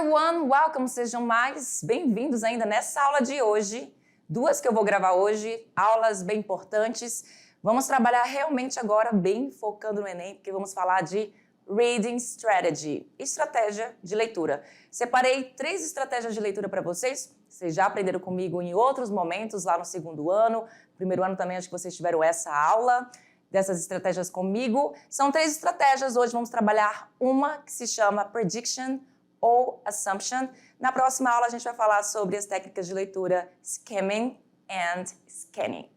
everyone, welcome, sejam mais bem-vindos ainda nessa aula de hoje. Duas que eu vou gravar hoje, aulas bem importantes. Vamos trabalhar realmente agora bem focando no Enem, porque vamos falar de Reading Strategy, estratégia de leitura. Separei 3 estratégias de leitura para vocês. Vocês já aprenderam comigo em outros momentos, lá no segundo ano. Primeiro ano também acho que vocês tiveram essa aula dessas estratégias comigo. São 3 estratégias. Hoje vamos trabalhar uma que se chama Prediction ou Assumption. Na próxima aula a gente vai falar sobre as técnicas de leitura Skimming and Scanning.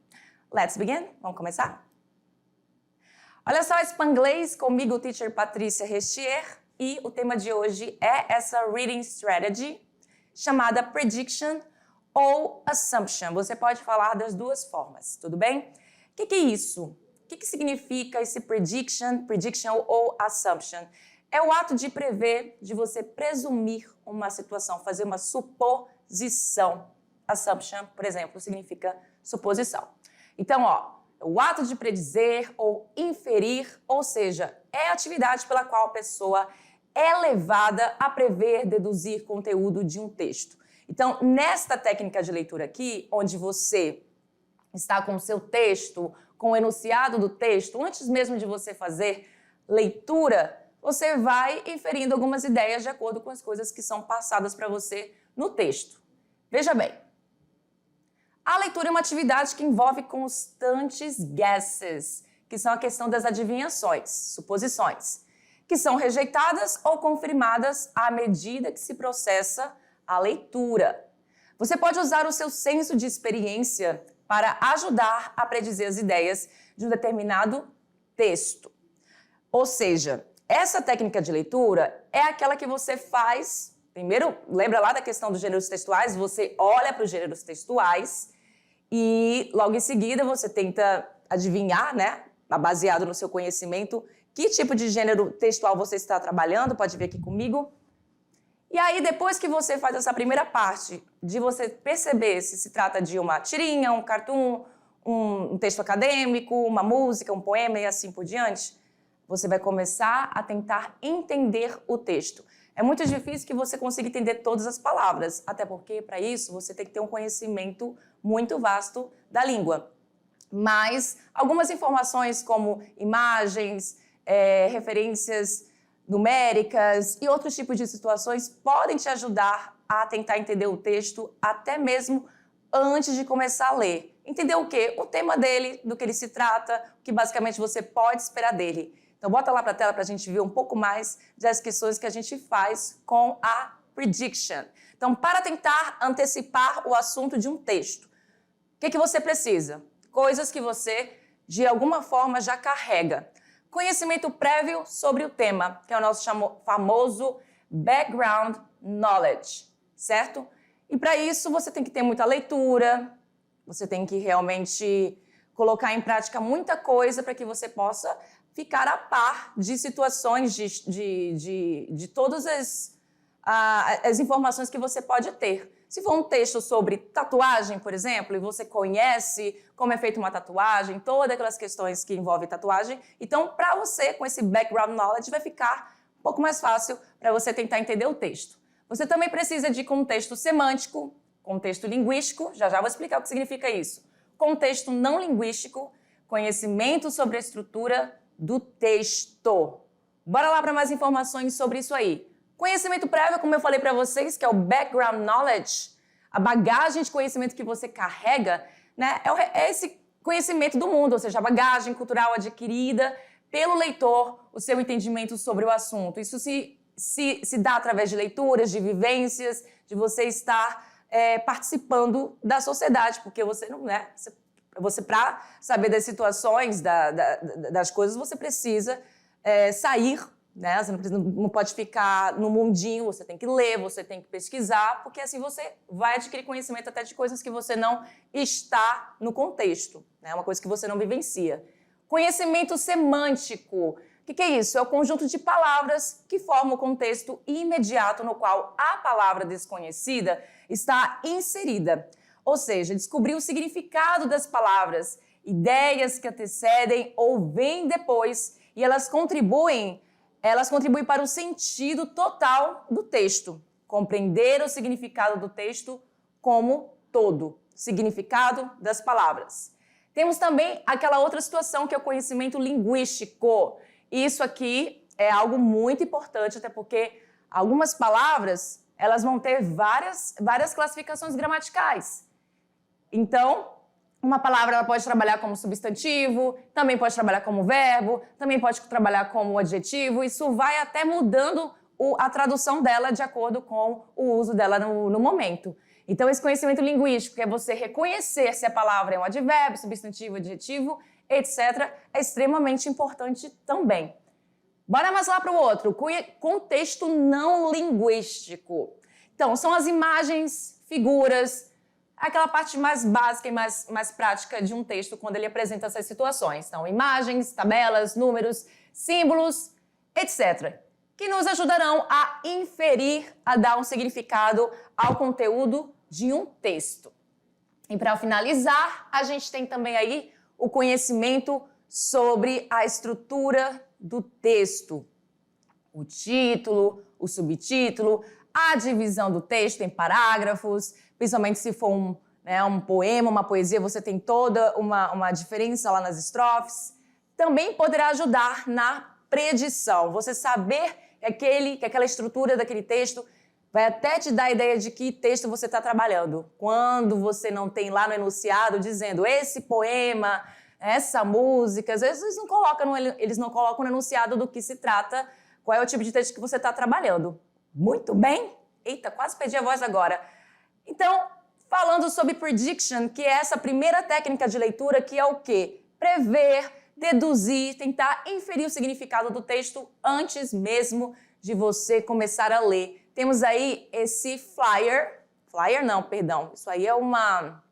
Let's begin? Vamos começar? Olha só, Spanglês, comigo, teacher Patrícia Restier, e o tema de hoje é essa Reading Strategy, chamada Prediction ou Assumption. Você pode falar das duas formas, tudo bem? O que é isso? O que significa esse Prediction ou Assumption? É o ato de prever, de você presumir uma situação, fazer uma suposição. Assumption, por exemplo, significa suposição. Então, o ato de predizer ou inferir, ou seja, é a atividade pela qual a pessoa é levada a prever, deduzir conteúdo de um texto. Então, nesta técnica de leitura aqui, onde você está com o seu texto, com o enunciado do texto, antes mesmo de você fazer leitura, você vai inferindo algumas ideias de acordo com as coisas que são passadas para você no texto. Veja bem, a leitura é uma atividade que envolve constantes guesses, que são a questão das adivinhações, suposições, que são rejeitadas ou confirmadas à medida que se processa a leitura. Você pode usar o seu senso de experiência para ajudar a predizer as ideias de um determinado texto. Ou seja, essa técnica de leitura é aquela que você faz, primeiro, lembra lá da questão dos gêneros textuais, você olha para os gêneros textuais e logo em seguida você tenta adivinhar, né, baseado no seu conhecimento, que tipo de gênero textual você está trabalhando, pode ver aqui comigo. E aí, depois que você faz essa primeira parte, de você perceber se trata de uma tirinha, um cartoon, um texto acadêmico, uma música, um poema e assim por diante, você vai começar a tentar entender o texto. É muito difícil que você consiga entender todas as palavras, até porque, para isso, você tem que ter um conhecimento muito vasto da língua. Mas algumas informações como imagens, referências numéricas e outros tipos de situações podem te ajudar a tentar entender o texto até mesmo antes de começar a ler. Entender o quê? O tema dele, do que ele se trata, o que basicamente você pode esperar dele. Então, bota lá para a tela para a gente ver um pouco mais das questões que a gente faz com a prediction. Então, para tentar antecipar o assunto de um texto, o que você precisa? Coisas que você, de alguma forma, já carrega. Conhecimento prévio sobre o tema, que é o nosso famoso background knowledge, certo? E para isso, você tem que ter muita leitura, você tem que realmente colocar em prática muita coisa para que você possa ficar a par de situações, de todas as informações que você pode ter. Se for um texto sobre tatuagem, por exemplo, e você conhece como é feita uma tatuagem, todas aquelas questões que envolvem tatuagem, então, para você, com esse background knowledge, vai ficar um pouco mais fácil para você tentar entender o texto. Você também precisa de contexto semântico, contexto linguístico, já vou explicar o que significa isso. Contexto não linguístico, conhecimento sobre a estrutura do texto. Bora lá para mais informações sobre isso aí. Conhecimento prévio, como eu falei para vocês, que é o background knowledge, a bagagem de conhecimento que você carrega, né, é esse conhecimento do mundo, ou seja, a bagagem cultural adquirida pelo leitor, o seu entendimento sobre o assunto. Isso se dá através de leituras, de vivências, de você estar participando da sociedade, porque você não, né, você para saber das situações, das coisas, você precisa sair, né? Você não pode ficar no mundinho, você tem que ler, você tem que pesquisar, porque assim você vai adquirir conhecimento até de coisas que você não está no contexto, né? Uma coisa que você não vivencia. Conhecimento semântico. O que é isso? É o conjunto de palavras que formam o contexto imediato no qual a palavra desconhecida está inserida. Ou seja, descobrir o significado das palavras, ideias que antecedem ou vêm depois, e elas contribuem para o sentido total do texto. compreender o significado do texto como todo, significado das palavras. Temos também aquela outra situação que é o conhecimento linguístico. Isso aqui é algo muito importante, até porque algumas palavras, elas vão ter várias classificações gramaticais. Então, uma palavra ela pode trabalhar como substantivo, também pode trabalhar como verbo, também pode trabalhar como adjetivo. Isso vai até mudando a tradução dela de acordo com o uso dela no momento. Então, esse conhecimento linguístico, que é você reconhecer se a palavra é um advérbio, substantivo, adjetivo, etc., é extremamente importante também. Bora mais lá para o outro, contexto não linguístico. Então, são as imagens, figuras, aquela parte mais básica e mais prática de um texto quando ele apresenta essas situações. Então, imagens, tabelas, números, símbolos, etc., que nos ajudarão a inferir, a dar um significado ao conteúdo de um texto. E para finalizar, a gente tem também aí o conhecimento sobre a estrutura do texto. O título, o subtítulo, a divisão do texto em parágrafos, principalmente se for um poema, uma poesia, você tem toda uma diferença lá nas estrofes. Também poderá ajudar na predição. Você saber que aquela estrutura daquele texto vai até te dar a ideia de que texto você está trabalhando. Quando você não tem lá no enunciado dizendo esse poema, essa música, às vezes eles não colocam no enunciado do que se trata, qual é o tipo de texto que você está trabalhando. Muito bem? Eita, quase perdi a voz agora. Então, falando sobre prediction, que é essa primeira técnica de leitura, que é o quê? Prever, deduzir, tentar inferir o significado do texto antes mesmo de você começar a ler. Temos aí esse flyer não, perdão, isso aí é uma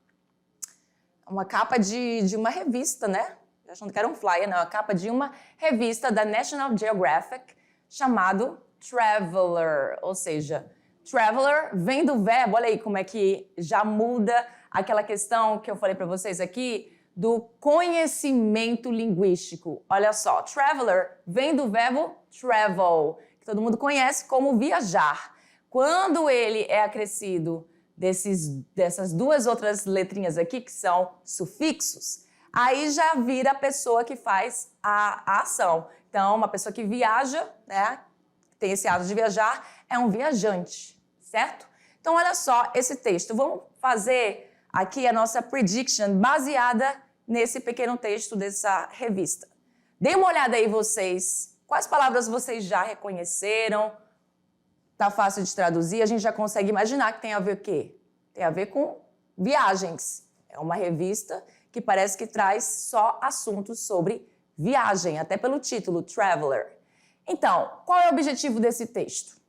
capa de uma revista, né? Achando que era um flyer, não, é a capa de uma revista da National Geographic chamado Traveler, ou seja, Traveler vem do verbo, olha aí como é que já muda aquela questão que eu falei para vocês aqui, do conhecimento linguístico. Olha só, traveler vem do verbo travel, que todo mundo conhece como viajar. Quando ele é acrescido dessas duas outras letrinhas aqui, que são sufixos, aí já vira a pessoa que faz a ação. Então, uma pessoa que viaja, né, tem esse ato de viajar, é um viajante, certo? Então, olha só esse texto. Vamos fazer aqui a nossa prediction baseada nesse pequeno texto dessa revista. Dê uma olhada aí vocês. Quais palavras vocês já reconheceram? Tá fácil de traduzir. A gente já consegue imaginar que tem a ver o quê? Tem a ver com viagens. É uma revista que parece que traz só assuntos sobre viagem, até pelo título, Traveler. Então, qual é o objetivo desse texto?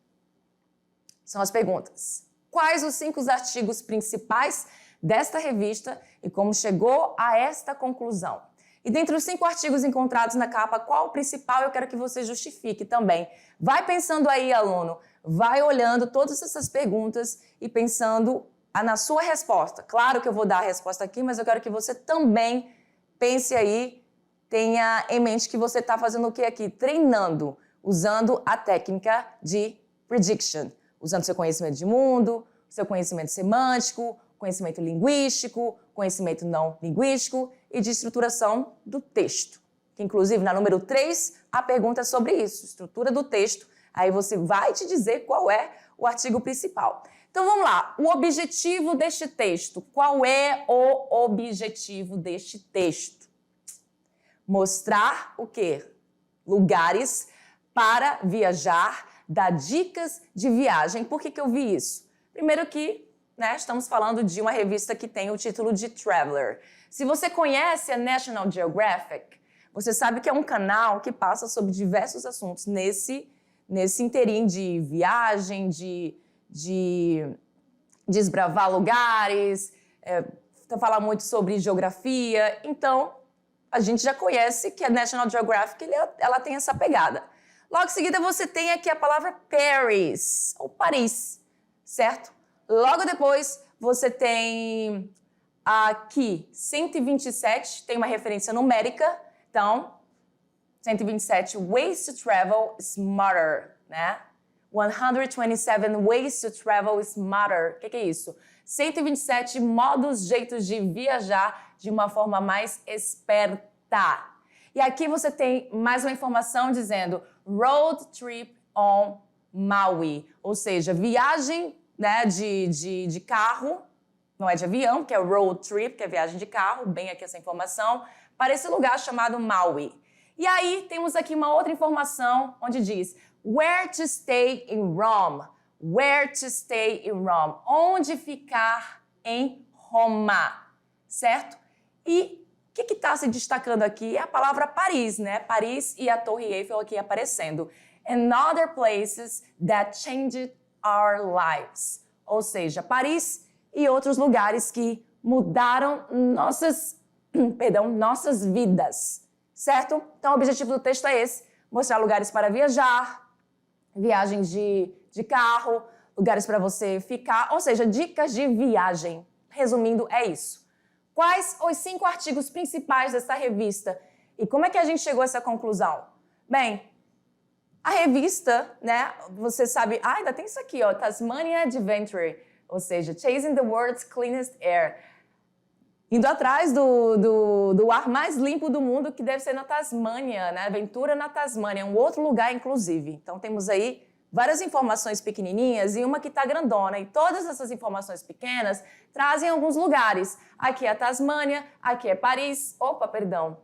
São as perguntas. Quais os 5 artigos principais desta revista e como chegou a esta conclusão? E dentre os 5 artigos encontrados na capa, qual o principal? Eu quero que você justifique também. Vai pensando aí, aluno, vai olhando todas essas perguntas e pensando na sua resposta. Claro que eu vou dar a resposta aqui, mas eu quero que você também pense aí, tenha em mente que você está fazendo o que aqui? Treinando, usando a técnica de prediction, usando seu conhecimento de mundo, seu conhecimento semântico, conhecimento linguístico, conhecimento não linguístico e de estruturação do texto. Que, inclusive, na número 3, a pergunta é sobre isso, estrutura do texto. Aí você vai te dizer qual é o artigo principal. Então, vamos lá. O objetivo deste texto. Qual é o objetivo deste texto? Mostrar o quê? Lugares para viajar, dar dicas de viagem. Por que eu vi isso? Primeiro que estamos falando de uma revista que tem o título de Traveler. Se você conhece a National Geographic, você sabe que é um canal que passa sobre diversos assuntos nesse inteirinho de viagem, de desbravar lugares, falar muito sobre geografia. Então, a gente já conhece que a National Geographic ela tem essa pegada. Logo em seguida, você tem aqui a palavra Paris, ou Paris, certo? Logo depois, você tem aqui 127, tem uma referência numérica. Então, 127, ways to travel smarter, né? 127 ways to travel smarter. O que é isso? 127 modos, jeitos de viajar de uma forma mais esperta. E aqui você tem mais uma informação dizendo road trip on Maui, ou seja, viagem, né, de carro, não é de avião, que é road trip, que é viagem de carro, bem aqui essa informação, para esse lugar chamado Maui. E aí temos aqui uma outra informação onde diz where to stay in Rome. Where to stay in Rome. Onde ficar em Roma, certo? E o que está se destacando aqui é a palavra Paris, né? Paris e a Torre Eiffel aqui aparecendo. And other places that changed our lives. Ou seja, Paris e outros lugares que mudaram nossas vidas, certo? Então, o objetivo do texto é esse, mostrar lugares para viajar, viagens de carro, lugares para você ficar, ou seja, dicas de viagem. Resumindo, é isso. Quais os 5 artigos principais dessa revista? E como é que a gente chegou a essa conclusão? Bem, a revista, né, você sabe, ainda tem isso aqui, ó, Tasmania Adventure, ou seja, Chasing the World's Cleanest Air. Indo atrás do ar mais limpo do mundo, que deve ser na Tasmânia, né? Aventura na Tasmânia, um outro lugar, inclusive. Então, temos aí várias informações pequenininhas e uma que está grandona. E todas essas informações pequenas trazem alguns lugares. Aqui é a Tasmânia, aqui é Paris. Opa, perdão.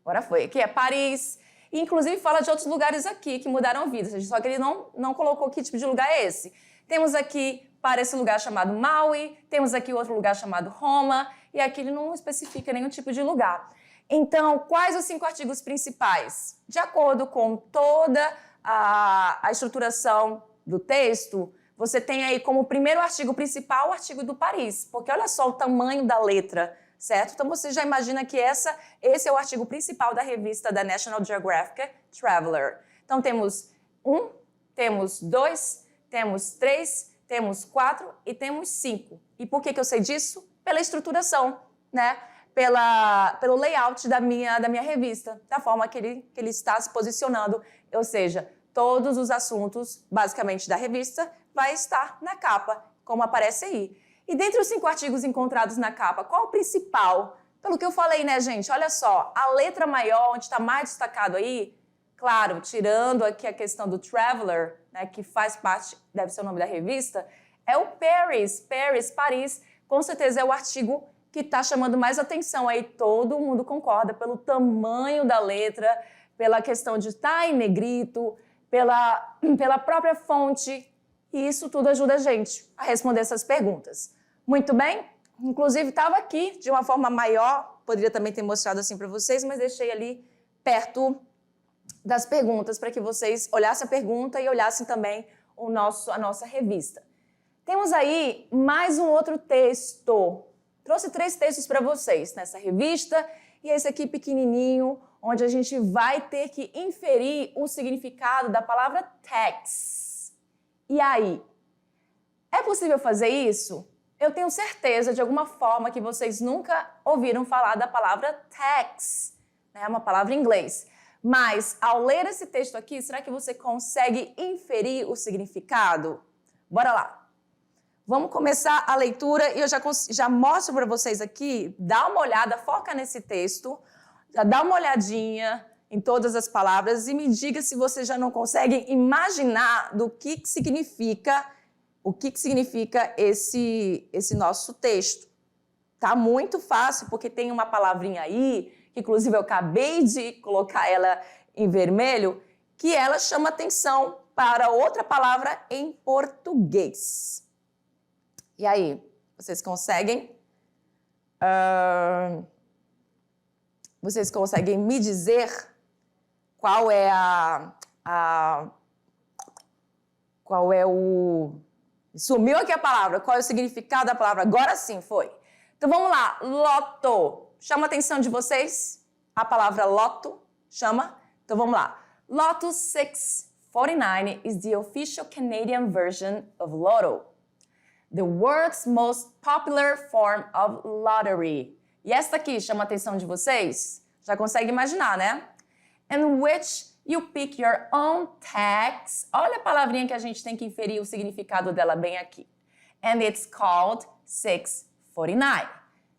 Agora foi. Aqui é Paris. E, inclusive, fala de outros lugares aqui que mudaram vidas. Só que ele não colocou que tipo de lugar é esse. Temos aqui para esse lugar chamado Maui, temos aqui outro lugar chamado Roma, e aqui ele não especifica nenhum tipo de lugar. Então, quais os 5 artigos principais? De acordo com toda a estruturação do texto, você tem aí como primeiro artigo principal o artigo do Paris, porque olha só o tamanho da letra, certo? Então, você já imagina que esse é o artigo principal da revista da National Geographic Traveler. Então, temos 1, temos 2, temos 3, temos 4 e temos 5. E por que eu sei disso? Pela estruturação, né? Pelo layout da minha revista, da forma que ele está se posicionando. Ou seja, todos os assuntos, basicamente, da revista vai estar na capa, como aparece aí. E dentre os 5 artigos encontrados na capa, qual o principal? Pelo que eu falei, né, gente? Olha só, a letra maior, onde está mais destacado aí, claro, tirando aqui a questão do Traveler, né, que faz parte, deve ser o nome da revista, é o Paris, com certeza é o artigo que está chamando mais atenção. Aí todo mundo concorda pelo tamanho da letra, pela questão de estar em negrito, pela própria fonte, e isso tudo ajuda a gente a responder essas perguntas. Muito bem? Inclusive estava aqui de uma forma maior, poderia também ter mostrado assim para vocês, mas deixei ali perto das perguntas, para que vocês olhassem a pergunta e olhassem também a nossa revista. Temos aí mais um outro texto. Trouxe 3 textos para vocês nessa revista, e esse aqui pequenininho, onde a gente vai ter que inferir o significado da palavra tax. E aí, é possível fazer isso? Eu tenho certeza, de alguma forma, que vocês nunca ouviram falar da palavra tax, né? É uma palavra em inglês. Mas, ao ler esse texto aqui, será que você consegue inferir o significado? Bora lá! Vamos começar a leitura e eu já mostro para vocês aqui, dá uma olhada, foca nesse texto, já dá uma olhadinha em todas as palavras e me diga se vocês já não conseguem imaginar do que significa, o que significa esse nosso texto. Tá muito fácil, porque tem uma palavrinha aí, que inclusive eu acabei de colocar ela em vermelho, que ela chama atenção para outra palavra em português. E aí, vocês conseguem? Vocês conseguem me dizer qual é qual é o... Sumiu aqui a palavra. Qual é o significado da palavra? Agora sim, foi. Então, vamos lá. Loto. Chama a atenção de vocês? A palavra loto chama? Então, vamos lá. Lotto 649 is the official Canadian version of Lotto, the world's most popular form of lottery. E esta aqui chama a atenção de vocês? Já consegue imaginar, né? And which You pick your own tax. Olha a palavrinha que a gente tem que inferir o significado dela bem aqui. And it's called 649.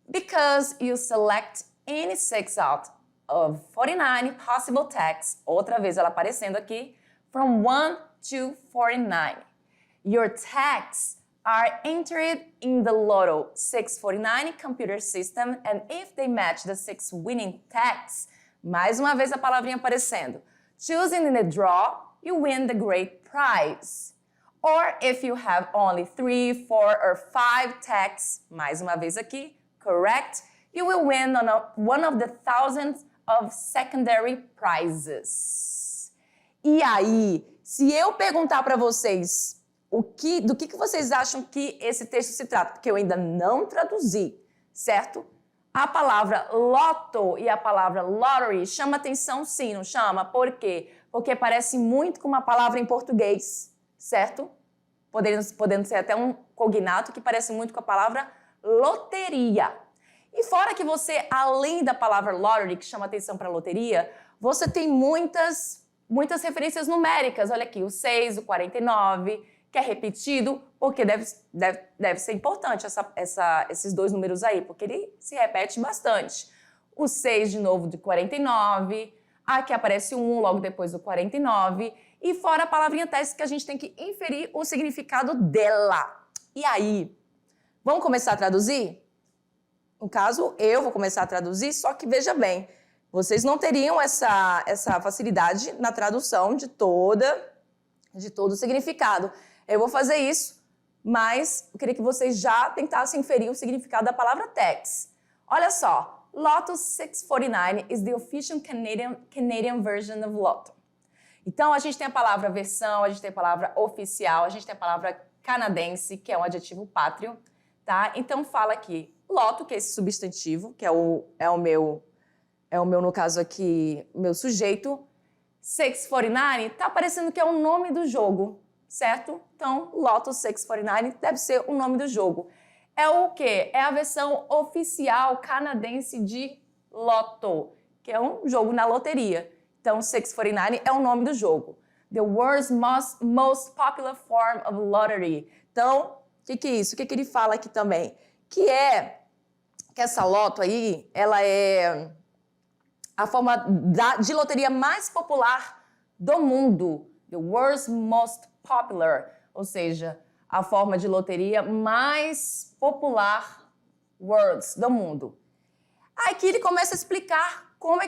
Because you select any 6 out of 49 possible tax. Outra vez ela aparecendo aqui. From 1 to 49. Your tax are entered in the Lotto 649 computer system, and if they match the 6 winning tax, mais uma vez a palavrinha aparecendo. Choosing in the draw, you win the great prize. Or if you have only 3, 4, or 5 tax, mais uma vez aqui, correct, you will win one of the thousands of secondary prizes. E aí, se eu perguntar para vocês do que vocês acham que esse texto se trata? Porque eu ainda não traduzi, certo? A palavra loto e a palavra lottery chama atenção sim, não chama? Por quê? Porque parece muito com uma palavra em português, certo? Podendo ser até um cognato que parece muito com a palavra loteria. E fora que você, além da palavra lottery, que chama atenção para loteria, você tem muitas referências numéricas. Olha aqui, o 6, o 49, que é repetido, porque deve ser importante esses dois números aí, porque ele se repete bastante. O 6 de novo de 49, aqui aparece o 1 logo depois do 49, e fora a palavrinha teste que a gente tem que inferir o significado dela. E aí, vamos começar a traduzir? No caso, eu vou começar a traduzir, só que veja bem, vocês não teriam essa facilidade na tradução de todo o significado. Eu vou fazer isso, mas eu queria que vocês já tentassem inferir o significado da palavra tax. Olha só, Lotto 649 is the official Canadian version of Lotto. Então, a gente tem a palavra versão, a gente tem a palavra oficial, a gente tem a palavra canadense, que é um adjetivo pátrio, tá? Então, fala aqui, Lotto, que é esse substantivo, que é o meu, no caso aqui, meu sujeito. 649 tá parecendo que é o nome do jogo, certo? Então, Lotto 649 deve ser o nome do jogo. É o quê? É a versão oficial canadense de Lotto, que é um jogo na loteria. Então, 649 é o nome do jogo. The world's most popular form of lottery. Então, o que é isso? O que ele fala aqui também? Que essa Lotto aí, ela é a forma de loteria mais popular do mundo. The world's most popular, ou seja, a forma de loteria mais popular do mundo. Aqui ele começa a explicar como é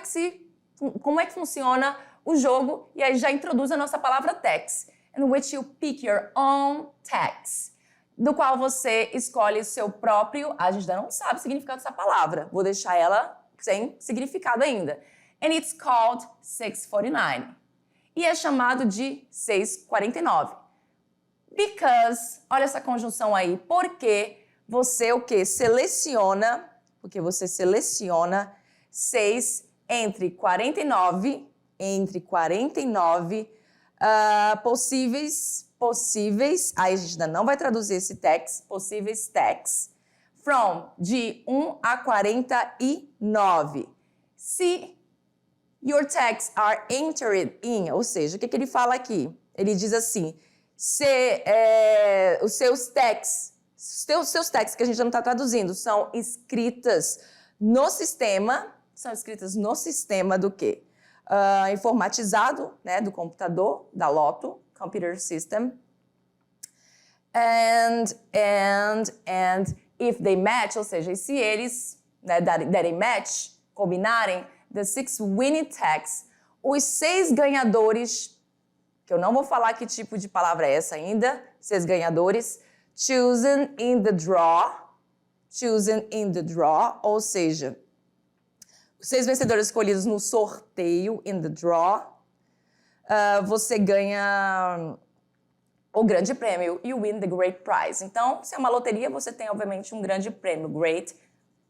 que funciona o jogo e aí já introduz a nossa palavra tax, in which you pick your own tax, do qual você escolhe o seu próprio, a gente ainda não sabe o significado dessa palavra, vou deixar ela sem significado ainda. And it's called 649. E é chamado de 649. Because, olha essa conjunção aí, porque você o quê? Porque você seleciona 6 entre 49 possíveis, aí a gente ainda não vai traduzir esse tax, possíveis tax, from, de 1 a 49. Se your tax are entered in, ou seja, o que ele fala aqui? Ele diz assim, os seus tax que a gente não está traduzindo, são escritas no sistema do quê? Informatizado, né, do computador, da Lotto, computer system. And if they match, ou seja, se eles, né, derem match, combinarem, the 6 winning tax, os 6 ganhadores, que eu não vou falar que tipo de palavra é essa ainda, 6 ganhadores, chosen in the draw, ou seja, os 6 vencedores escolhidos no sorteio, in the draw, você ganha o grande prêmio, you win the great prize. Então, se é uma loteria, você tem, obviamente, um grande prêmio, great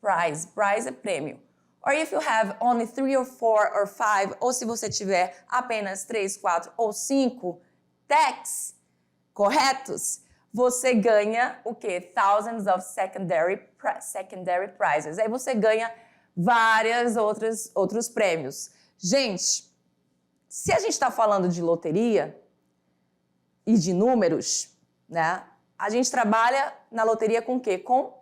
prize. Prize é prêmio. Or if you have only 3 or 4 or 5, ou se você tiver apenas 3, 4 ou 5 tax corretos, você ganha o quê? Thousands of secondary prizes. Aí você ganha vários outros prêmios. Gente, Se a gente está falando de loteria e de números, né? A gente trabalha na loteria com o quê? Com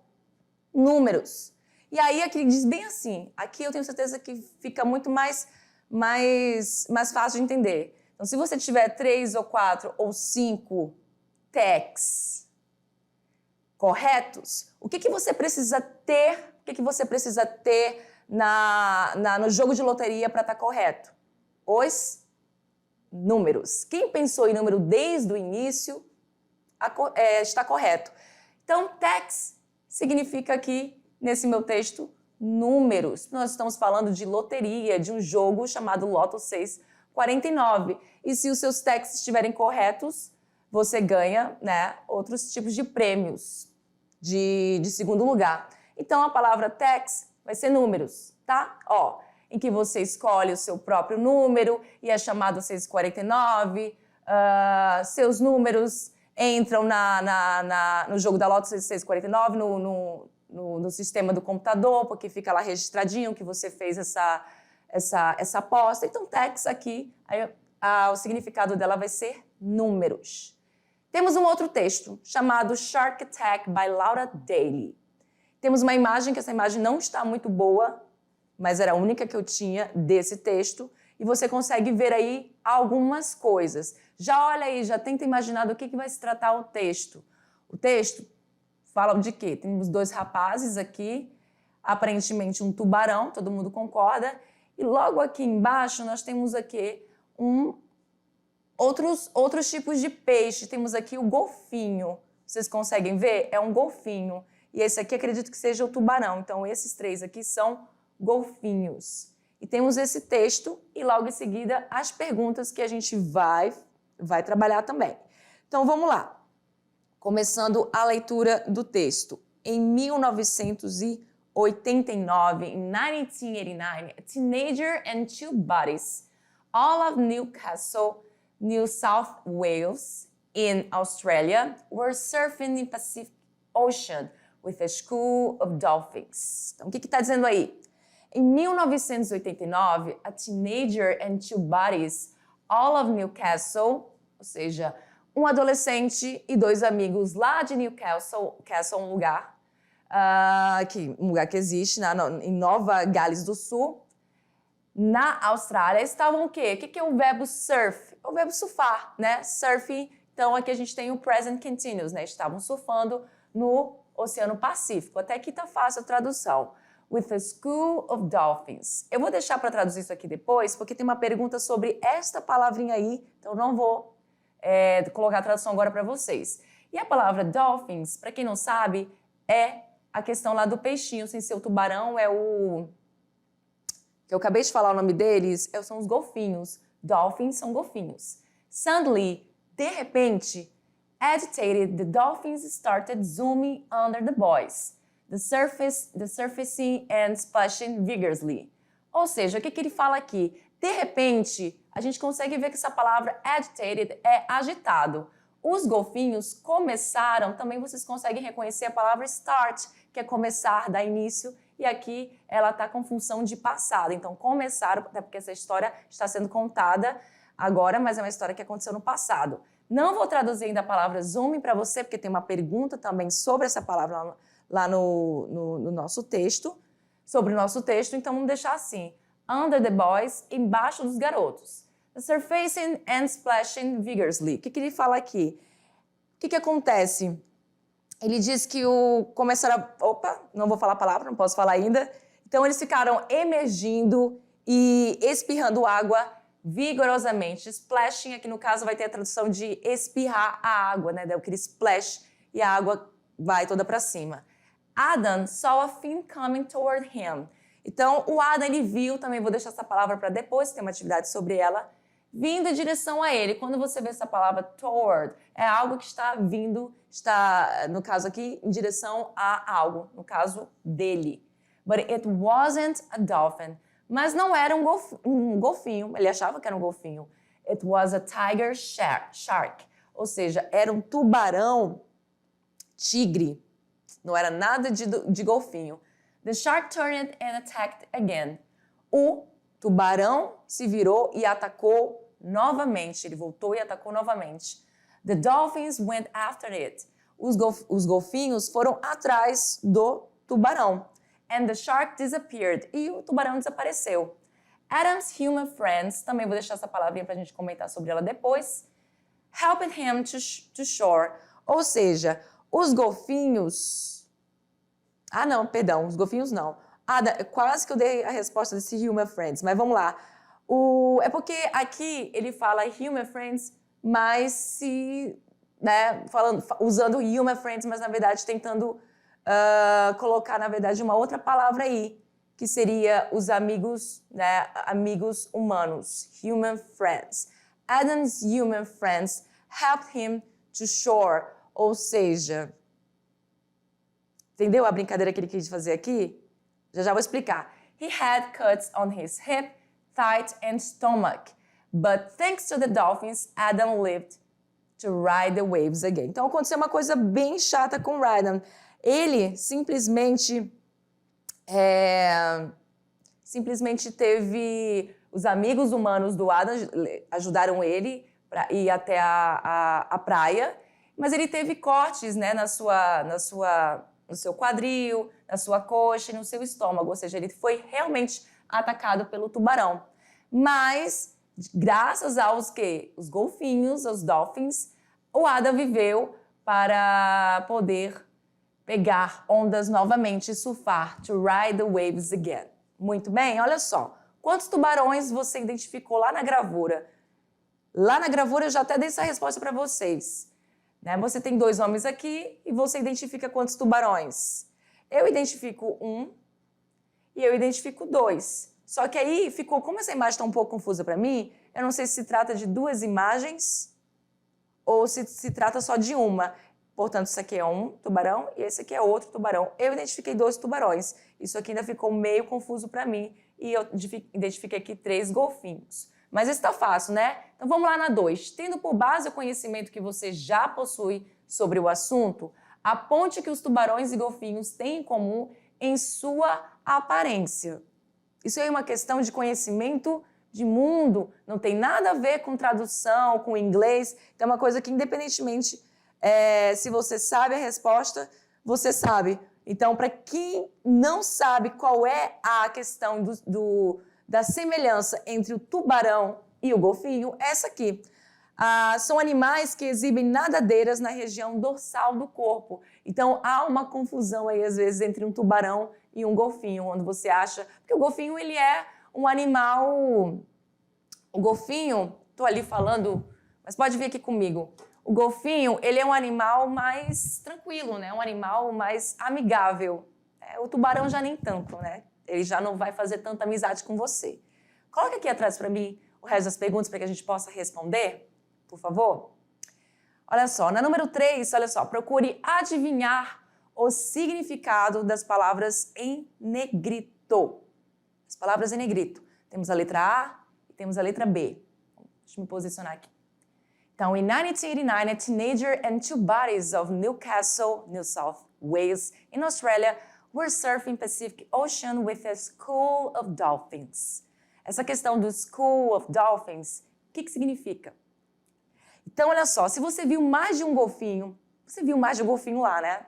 números. E aí aqui diz bem assim, aqui eu tenho certeza que fica muito mais fácil de entender. Então, se você tiver 3 ou 4 ou 5 tags corretos, o que você precisa ter, no jogo de loteria para estar correto? Os números. Quem pensou em número desde o início está correto. Então, tags significa aqui, nesse meu texto, números. Nós estamos falando de loteria, de um jogo chamado Loto 649. E se os seus tags estiverem corretos, você ganha, né, outros tipos de prêmios de segundo lugar. Então, a palavra tags vai ser números, tá? Ó, em que você escolhe o seu próprio número e é chamado 649. Seus números entram no jogo da Loto 649, no sistema do computador, porque fica lá registradinho que você fez essa aposta. Então, tags aqui, o significado dela vai ser números. Temos um outro texto chamado Shark Attack by Laura Daly. Temos uma imagem, que essa imagem não está muito boa, mas era a única que eu tinha desse texto, e você consegue ver aí algumas coisas. Já olha aí, já tenta imaginar do que vai se tratar o texto. O texto fala de quê? Temos 2 rapazes aqui, aparentemente um tubarão, todo mundo concorda, e logo aqui embaixo nós temos aqui outros tipos de peixe. Temos aqui o golfinho. Vocês conseguem ver? É um golfinho. E esse aqui acredito que seja o tubarão. Então, esses 3 aqui são golfinhos. E temos esse texto e logo em seguida as perguntas que a gente vai trabalhar também. Então, vamos lá. Começando a leitura do texto. Em 1989, in 1989, a teenager and 2 buddies, all of Newcastle, New South Wales, in Australia, were surfing in the Pacific Ocean with a school of dolphins. Então, o que está dizendo aí? Em 1989, a teenager and 2 buddies, all of Newcastle, ou seja, um adolescente e 2 amigos lá de Newcastle, um lugar que existe em Nova Gales do Sul, na Austrália, estavam o quê? O que é o verbo surf? É o verbo surfar, né? Surfing. Então, aqui a gente tem o present continuous, né? Estavam surfando no Oceano Pacífico. Até aqui tá fácil a tradução. With a school of dolphins. Eu vou deixar para traduzir isso aqui depois, porque tem uma pergunta sobre esta palavrinha aí, então não vou colocar a tradução agora para vocês. E a palavra dolphins, para quem não sabe, é a questão lá do peixinho, sem ser o tubarão, que eu acabei de falar o nome deles, são os golfinhos. Dolphins são golfinhos. Suddenly, de repente, agitated, the dolphins started zooming under the boys, the surfacing and splashing vigorously. Ou seja, o que ele fala aqui? De repente, a gente consegue ver que essa palavra agitated é agitado. Os golfinhos começaram, também vocês conseguem reconhecer a palavra start, que é começar, dar início, e aqui ela está com função de passado. Então, começaram, até porque essa história está sendo contada agora, mas é uma história que aconteceu no passado. Não vou traduzir ainda a palavra zooming para você, porque tem uma pergunta também sobre essa palavra lá no nosso texto, sobre o nosso texto, então vamos deixar assim. Under the boys, embaixo dos garotos. The surfacing and splashing vigorously. O que ele fala aqui? O que acontece? Ele diz que começaram a... Opa, não vou falar a palavra, não posso falar ainda. Então, eles ficaram emergindo e espirrando água vigorosamente. Splashing, aqui no caso, vai ter a tradução de espirrar a água, né? Aquele splash e a água vai toda para cima. Adam saw a fin coming toward him. Então, o Adam, ele viu, também vou deixar essa palavra para depois, tem uma atividade sobre ela, vindo em direção a ele. Quando você vê essa palavra toward, é algo que está vindo, no caso aqui, em direção a algo, no caso dele. But it wasn't a dolphin. Mas não era um golfinho, ele achava que era um golfinho. It was a tiger shark. Ou seja, era um tubarão tigre. Não era nada de golfinho. The shark turned and attacked again. O tubarão se virou e atacou novamente. Ele voltou e atacou novamente. The dolphins went after it. Os golfinhos foram atrás do tubarão. And the shark disappeared. E o tubarão desapareceu. Adam's human friends, também vou deixar essa palavrinha para a gente comentar sobre ela depois, helped him to shore. Ou seja, os golfinhos... Ah, não, perdão, os golfinhos não. Quase que eu dei a resposta desse human friends, mas vamos lá. É porque aqui ele fala human friends, mas usando human friends, mas na verdade tentando colocar, na verdade, uma outra palavra aí, que seria os amigos, né, amigos humanos, human friends. Adam's human friends helped him to shore, ou seja, entendeu a brincadeira que ele quis fazer aqui? Já vou explicar. He had cuts on his hip, thigh and stomach, but thanks to the dolphins, Adam lived to ride the waves again. Então aconteceu uma coisa bem chata com o Adam. Ele simplesmente teve os amigos humanos do Adam ajudaram ele para ir até a praia, mas ele teve cortes, né, no seu quadril, na sua coxa e no seu estômago, ou seja, ele foi realmente atacado pelo tubarão. Mas, graças aos os golfinhos, os dolphins, o Adam viveu para poder pegar ondas novamente e surfar, to ride the waves again. Muito bem, olha só. Quantos tubarões você identificou lá na gravura? Lá na gravura eu já até dei essa resposta para vocês. Né? Você tem 2 homens aqui e você identifica quantos tubarões? Eu identifico 1 e eu identifico 2. Só que aí ficou, como essa imagem está um pouco confusa para mim, eu não sei se trata de 2 imagens ou se trata só de uma. Portanto, isso aqui é um tubarão e esse aqui é outro tubarão. Eu identifiquei 2 tubarões. Isso aqui ainda ficou meio confuso para mim e eu identifiquei aqui 3 golfinhos. Mas isso está fácil, né? Então vamos lá na 2. Tendo por base o conhecimento que você já possui sobre o assunto, aponte que os tubarões e golfinhos têm em comum em sua aparência. Isso é uma questão de conhecimento de mundo, não tem nada a ver com tradução, com inglês. Então é uma coisa que, independentemente se você sabe a resposta, você sabe. Então, para quem não sabe qual é a questão da semelhança entre o tubarão e o golfinho, essa aqui. São animais que exibem nadadeiras na região dorsal do corpo. Então, há uma confusão aí, às vezes, entre um tubarão e um golfinho, onde você acha... Porque o golfinho, ele é um animal... O golfinho, estou ali falando, mas pode vir aqui comigo. O golfinho, ele é um animal mais tranquilo, né? Um animal mais amigável. O tubarão já nem tanto, né? Ele já não vai fazer tanta amizade com você. Coloca aqui atrás para mim o resto das perguntas para que a gente possa responder, por favor. Olha só, na número 3, olha só, procure adivinhar o significado das palavras em negrito. As palavras em negrito. Temos a letra A e temos a letra B. Deixa eu me posicionar aqui. Então, in 1989, a teenager and 2 buddies of Newcastle, New South Wales, in Australia, were surfing Pacific Ocean with a school of dolphins. Essa questão do school of dolphins, o que significa? Então, olha só, se você viu mais de um golfinho, você viu mais de um golfinho lá, né?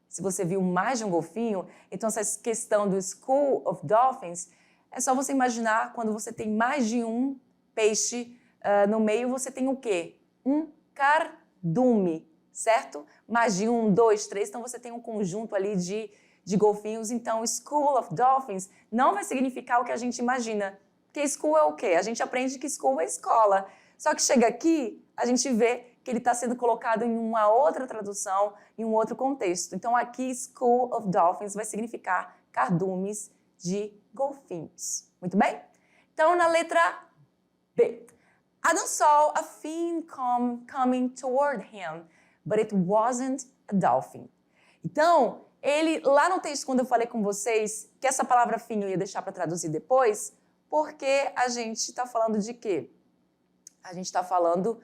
Se você viu mais de um golfinho, então essa questão do school of dolphins, é só você imaginar quando você tem mais de um peixe no meio, você tem o quê? Um cardume, certo? Mais de 1, 2, 3, então você tem um conjunto ali de golfinhos. Então, School of Dolphins não vai significar o que a gente imagina. Porque school é o quê? A gente aprende que school é escola. Só que chega aqui, a gente vê que ele está sendo colocado em uma outra tradução, em um outro contexto. Então, aqui, School of Dolphins vai significar cardumes de golfinhos. Muito bem? Então, na letra B. Adam saw a fin coming toward him, but it wasn't a dolphin. Então, ele, lá no texto, quando eu falei com vocês que essa palavra fin eu ia deixar para traduzir depois, porque a gente está falando de quê? A gente está falando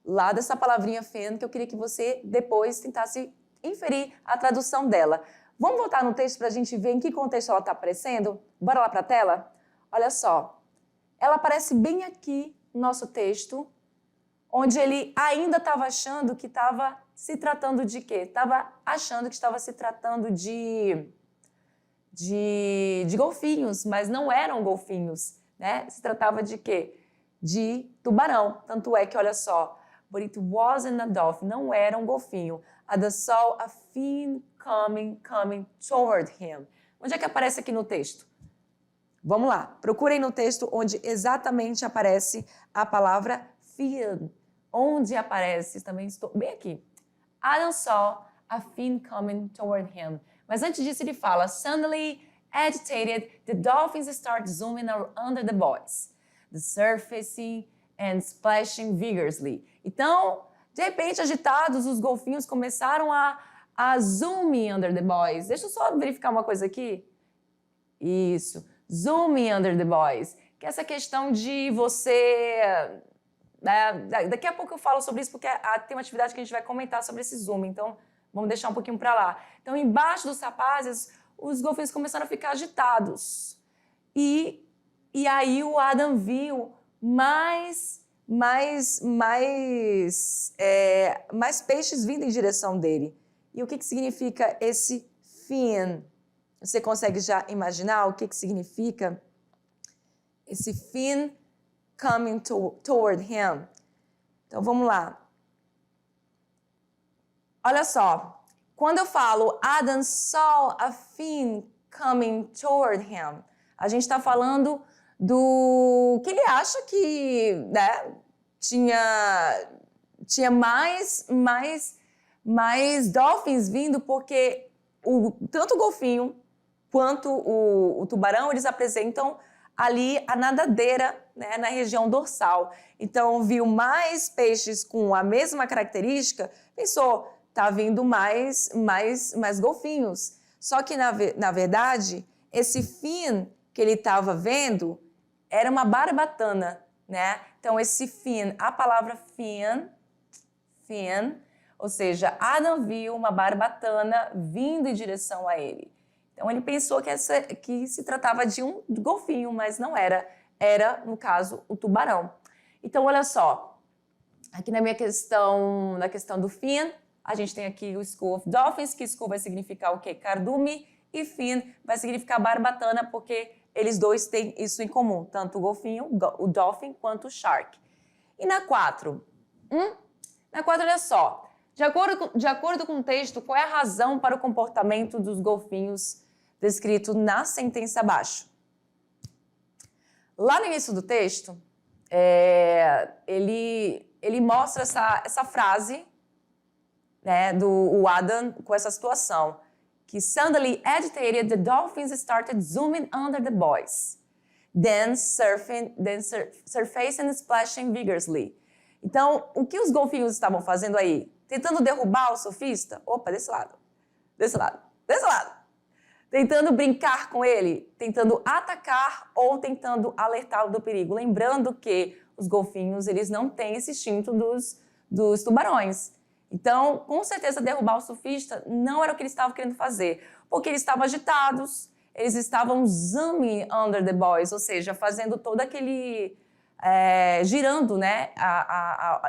lá dessa palavrinha fin, que eu queria que você depois tentasse inferir a tradução dela. Vamos voltar no texto para a gente ver em que contexto ela está aparecendo? Bora lá para a tela? olha só, ela aparece bem aqui no nosso texto, onde ele ainda estava achando que estava se tratando de quê? Estava achando que estava se tratando de golfinhos, mas não eram golfinhos, né? Se tratava de quê? De tubarão. Tanto é que, olha só, but it wasn't a dolphin, não era um golfinho. I saw a fin coming toward him. Onde é que aparece aqui no texto? Vamos lá, procurem no texto onde exatamente aparece a palavra fin. Onde aparece, também estou bem aqui. Adam saw a fin coming toward him. Mas antes disso ele fala, suddenly agitated, the dolphins start zooming under the boys, the surfacing and splashing vigorously. Então, de repente, agitados, os golfinhos começaram a zooming under the boys. Deixa eu só verificar uma coisa aqui. Isso, zooming under the boys. Que é essa questão de você... daqui a pouco eu falo sobre isso, porque tem uma atividade que a gente vai comentar sobre esse zoom, então vamos deixar um pouquinho para lá. Então, embaixo dos rapazes, os golfinhos começaram a ficar agitados. E aí o Adam viu mais peixes vindo em direção dele. E o que significa esse fin? Você consegue já imaginar o que significa esse fin coming toward him? Então, vamos lá. Olha só, quando eu falo Adam saw a fin coming toward him, a gente está falando do que ele acha que, né, tinha mais dolphins vindo, porque tanto o golfinho quanto o tubarão, eles apresentam ali a nadadeira, né, na região dorsal. Então, viu mais peixes com a mesma característica, pensou, tá vindo mais golfinhos. Só que, na verdade, esse fin que ele estava vendo era uma barbatana, né? Então, esse fin, a palavra fin, ou seja, Adam viu uma barbatana vindo em direção a ele. Então, ele pensou que se tratava de um golfinho, mas não era. Era, no caso, o tubarão. Então, olha só. Aqui na questão do fin, a gente tem aqui o School of Dolphins, que school vai significar o quê? Cardume, e fin vai significar barbatana, porque eles dois têm isso em comum, tanto o golfinho, o dolphin, quanto o shark. E na 4? Na 4, olha só. De acordo com o texto, qual é a razão para o comportamento dos golfinhos descrito na sentença abaixo? Lá no início do texto, ele mostra essa frase, né, do Adam com essa situação, que suddenly agitated, the dolphins started zooming under the boys, then surfacing and splashing vigorously. Então, o que os golfinhos estavam fazendo aí? Tentando derrubar o surfista? Opa, desse lado. Tentando brincar com ele, tentando atacar ou tentando alertá-lo do perigo. Lembrando que os golfinhos, eles não têm esse instinto dos tubarões. Então, com certeza, derrubar o surfista não era o que eles estavam querendo fazer, porque eles estavam agitados, eles estavam zooming under the boys, ou seja, fazendo todo aquele... girando, né,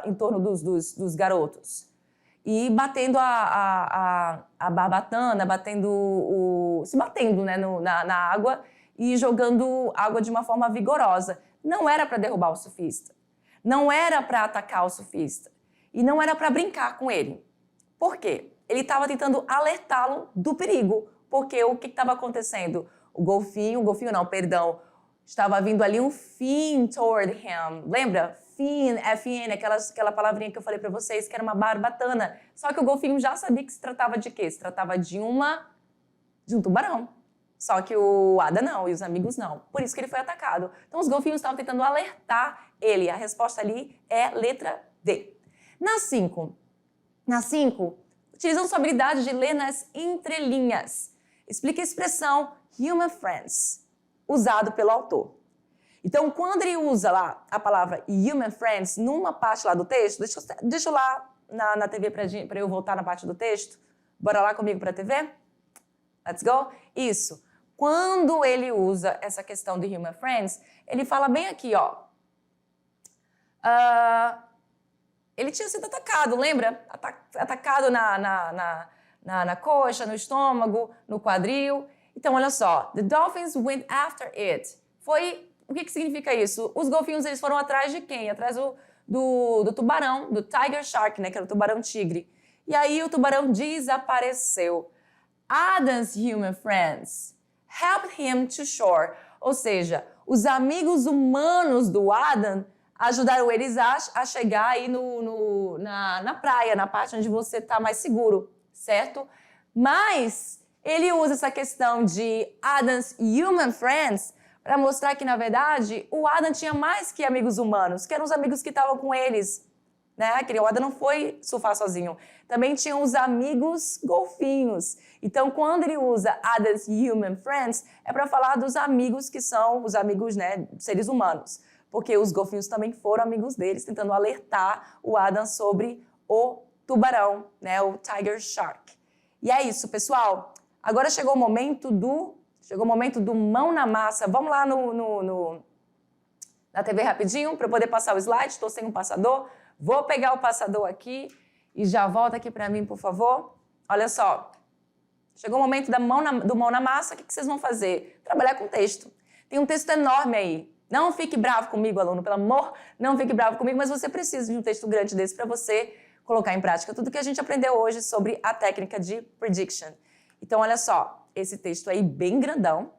em torno dos garotos. E batendo a barbatana, se batendo, né, na água e jogando água de uma forma vigorosa. Não era para derrubar o surfista, não era para atacar o surfista e não era para brincar com ele. Por quê? Ele estava tentando alertá-lo do perigo, porque o que estava acontecendo? O golfinho não, perdão, estava vindo ali um fin toward him. Lembra? Fin, F-N, aquela palavrinha que eu falei para vocês, que era uma barbatana. Só que o golfinho já sabia que se tratava de quê? Se tratava de um tubarão. Só que o Adam não, e os amigos não. Por isso que ele foi atacado. Então, os golfinhos estavam tentando alertar ele. A resposta ali é letra D. Na 5, utilizando sua habilidade de ler nas entrelinhas. Explica a expressão human friends, usado pelo autor. Então, quando ele usa lá a palavra human friends, numa parte lá do texto, deixa eu lá na TV para eu voltar na parte do texto. Bora lá comigo para a TV? Let's go? Isso. quando ele usa essa questão de human friends, ele fala bem aqui, ó. Ele tinha sido atacado, lembra? Atacado na coxa, no estômago, no quadril. Então, olha só. The dolphins went after it. O que significa isso? Os golfinhos, eles foram atrás de quem? Atrás do tubarão, do tiger shark, né? Que era o tubarão tigre. E aí o tubarão desapareceu. Adam's human friends helped him to shore. Ou seja, os amigos humanos do Adam ajudaram eles a chegar aí na praia, na parte onde você está mais seguro, certo? Mas ele usa essa questão de Adam's human friends para mostrar que, na verdade, o Adam tinha mais que amigos humanos, que eram os amigos que estavam com eles, né? Que o Adam não foi surfar sozinho. Também tinham os amigos golfinhos. Então, quando ele usa Adam's human friends, é para falar dos amigos que são os amigos, né, seres humanos. Porque os golfinhos também foram amigos deles, tentando alertar o Adam sobre o tubarão, né, o tiger shark. E é isso, pessoal. Agora chegou o momento do mão na massa. Vamos lá na TV rapidinho para eu poder passar o slide. Estou sem um passador. Vou pegar o passador aqui e já volta aqui para mim, por favor. Olha só. Chegou o momento do mão na massa. O que vocês vão fazer? Trabalhar com texto. Tem um texto enorme aí. Não fique bravo comigo, aluno, pelo amor, não fique bravo comigo, mas você precisa de um texto grande desse para você colocar em prática tudo que a gente aprendeu hoje sobre a técnica de prediction. Então, olha só, esse texto aí bem grandão,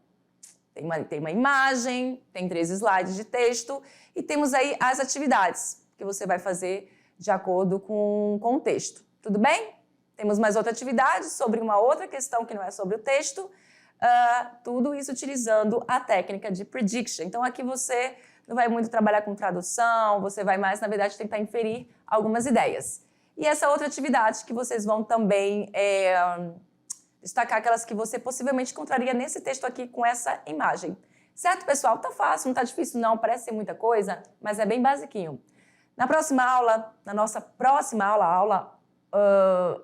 tem uma imagem, tem 3 slides de texto e temos aí as atividades que você vai fazer de acordo com o texto. Tudo bem? Temos mais outra atividade sobre uma outra questão que não é sobre o texto, tudo isso utilizando a técnica de prediction. Então, aqui você não vai muito trabalhar com tradução, você vai mais, na verdade, tentar inferir algumas ideias. E essa outra atividade que vocês vão também destacar aquelas que você possivelmente encontraria nesse texto aqui com essa imagem. Certo, pessoal? Tá fácil, não tá difícil não, parece ser muita coisa, mas é bem basiquinho. Na próxima aula, na nossa próxima aula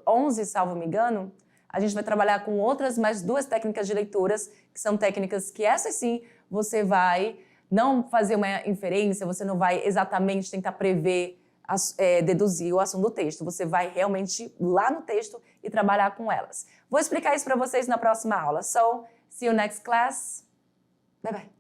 11, salvo me engano, a gente vai trabalhar com outras mais 2 técnicas de leituras, que são técnicas que essas sim você vai não fazer uma inferência, você não vai exatamente tentar prever, deduzir o assunto do texto. Você vai realmente ir lá no texto e trabalhar com elas. Vou explicar isso para vocês na próxima aula. So, see you next class. Bye bye.